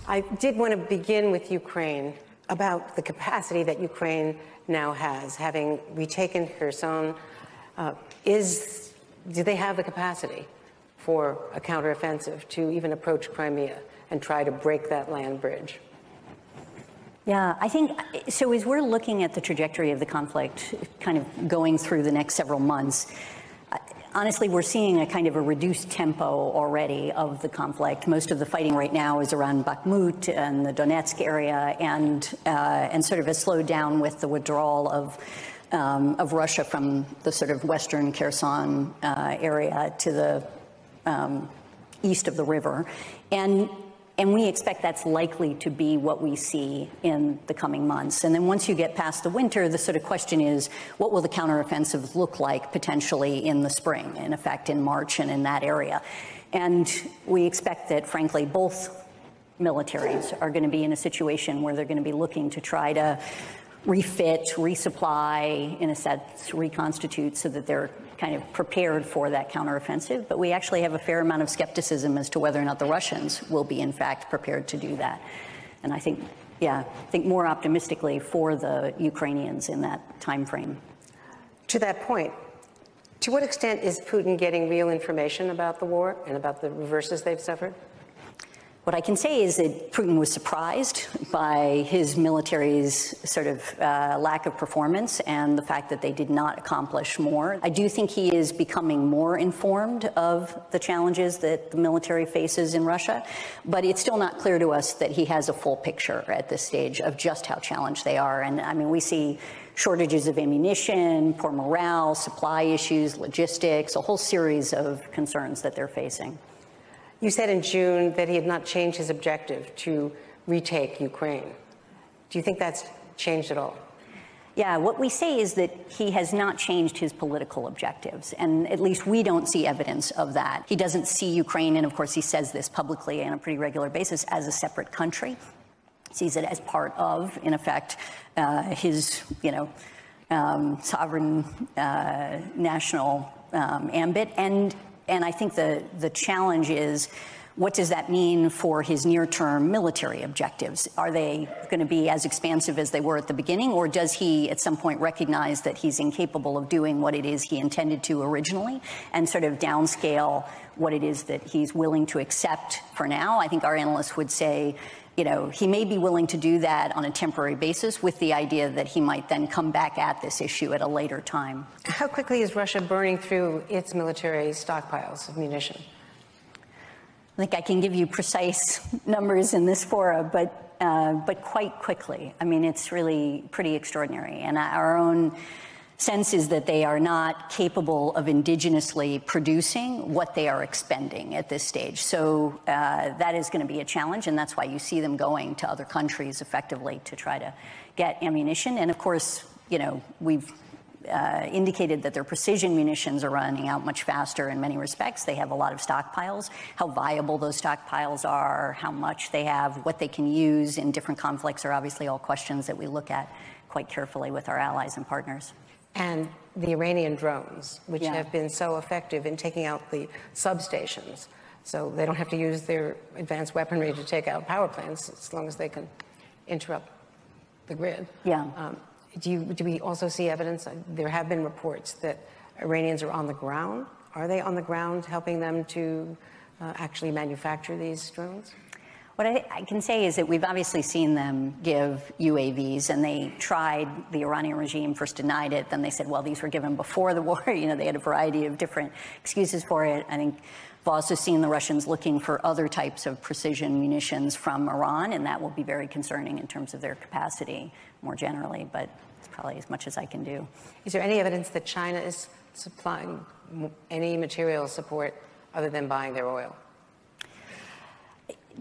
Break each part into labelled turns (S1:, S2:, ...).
S1: I did want to begin with Ukraine, about the capacity that Ukraine now has, having retaken Kherson. Do they have the capacity for a counteroffensive to even approach Crimea and try to break that land bridge?
S2: Yeah, I think, so as we're looking at the trajectory of the conflict kind of going through the next several months, honestly, we're seeing a kind of a reduced tempo already of the conflict. Most of the fighting right now is around Bakhmut and the Donetsk area, and sort of a slowdown with the withdrawal of Russia from the sort of western Kherson area to the east of the river. And we expect that's likely to be what we see in the coming months. And then once you get past the winter, the sort of question is, what will the counteroffensive look like potentially in the spring, in effect in March and in that area? And we expect that, frankly, both militaries are going to be in a situation where they're going to be looking to try to refit, resupply, in a sense, reconstitute so that they're kind of prepared for that counteroffensive. But we actually have a fair amount of skepticism as to whether or not the Russians will be, in fact, prepared to do that. And I think, yeah, I think more optimistically for the Ukrainians in that time frame.
S1: To that point, to what extent is Putin getting real information about the war and about the reverses they've suffered?
S2: What I can say is that Putin was surprised by his military's sort of lack of performance and the fact that they did not accomplish more. I do think he is becoming more informed of the challenges that the military faces in Russia, but it's still not clear to us that he has a full picture at this stage of just how challenged they are. And I mean, we see shortages of ammunition, poor morale, supply issues, logistics, a whole series of concerns that they're facing.
S1: You said in June that he had not changed his objective to retake Ukraine. Do you think that's changed at all?
S2: Yeah, what we say is that he has not changed his political objectives, and at least we don't see evidence of that. He doesn't see Ukraine, and of course he says this publicly on a pretty regular basis, as a separate country. He sees it as part of, in effect, his, sovereign national ambit. And I think the challenge is, what does that mean for his near-term military objectives? Are they going to be as expansive as they were at the beginning, or does he at some point recognize that he's incapable of doing what it is he intended to originally and sort of downscale what it is that he's willing to accept for now? I think our analysts would say, he may be willing to do that on a temporary basis with the idea that he might then come back at this issue at a later time.
S1: How quickly is Russia burning through its military stockpiles of munition?
S2: I think I can give you precise numbers in this fora, but quite quickly. I mean, it's really pretty extraordinary. And our own sense is that they are not capable of indigenously producing what they are expending at this stage. So that is going to be a challenge, and that's why you see them going to other countries effectively to try to get ammunition. And of course, we've indicated that their precision munitions are running out much faster in many respects. They have a lot of stockpiles. How viable those stockpiles are, how much they have, what they can use in different conflicts are obviously all questions that we look at quite carefully with our allies and partners.
S1: And the Iranian drones, which have been so effective in taking out the substations, so they don't have to use their advanced weaponry to take out power plants as long as they can interrupt the grid.
S2: Yeah.
S1: Do we also see evidence? There have been reports that Iranians are on the ground. Are they on the ground helping them to actually manufacture these drones?
S2: What I can say is that we've obviously seen them give UAVs, and they tried, the Iranian regime first denied it, then they said, well, these were given before the war. They had a variety of different excuses for it. I think we've also seen the Russians looking for other types of precision munitions from Iran, and that will be very concerning in terms of their capacity more generally, but it's probably as much as I can do.
S1: Is there any evidence that China is supplying any material support other than buying their oil?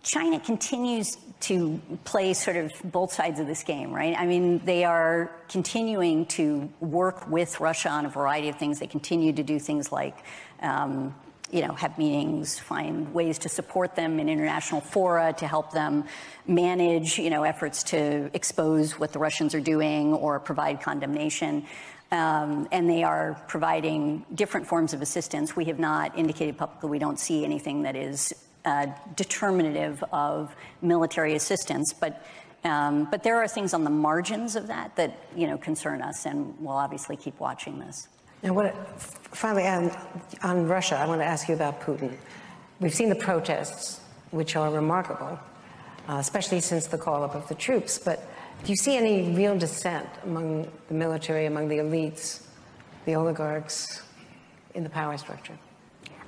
S2: China continues to play sort of both sides of this game, right? I mean, they are continuing to work with Russia on a variety of things. They continue to do things like, have meetings, find ways to support them in international fora to help them manage, efforts to expose what the Russians are doing or provide condemnation. And they are providing different forms of assistance. We have not indicated publicly we don't see anything that is determinative of military assistance, but there are things on the margins of that that, you know, concern us, and we'll obviously keep watching this.
S1: And finally, on Russia, I want to ask you about Putin. We've seen the protests, which are remarkable, especially since the call-up of the troops, but do you see any real dissent among the military, among the elites, the oligarchs in the power structure?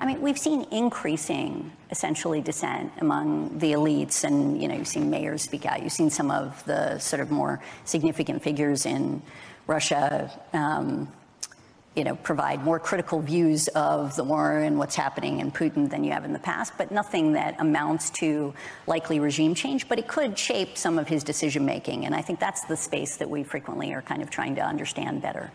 S2: I mean, we've seen increasing, essentially, dissent among the elites, and, you know, you've seen mayors speak out. You've seen some of the sort of more significant figures in Russia, you know, provide more critical views of the war and what's happening in Putin than you have in the past, but nothing that amounts to likely regime change, but it could shape some of his decision-making, and I think that's the space that we frequently are kind of trying to understand better.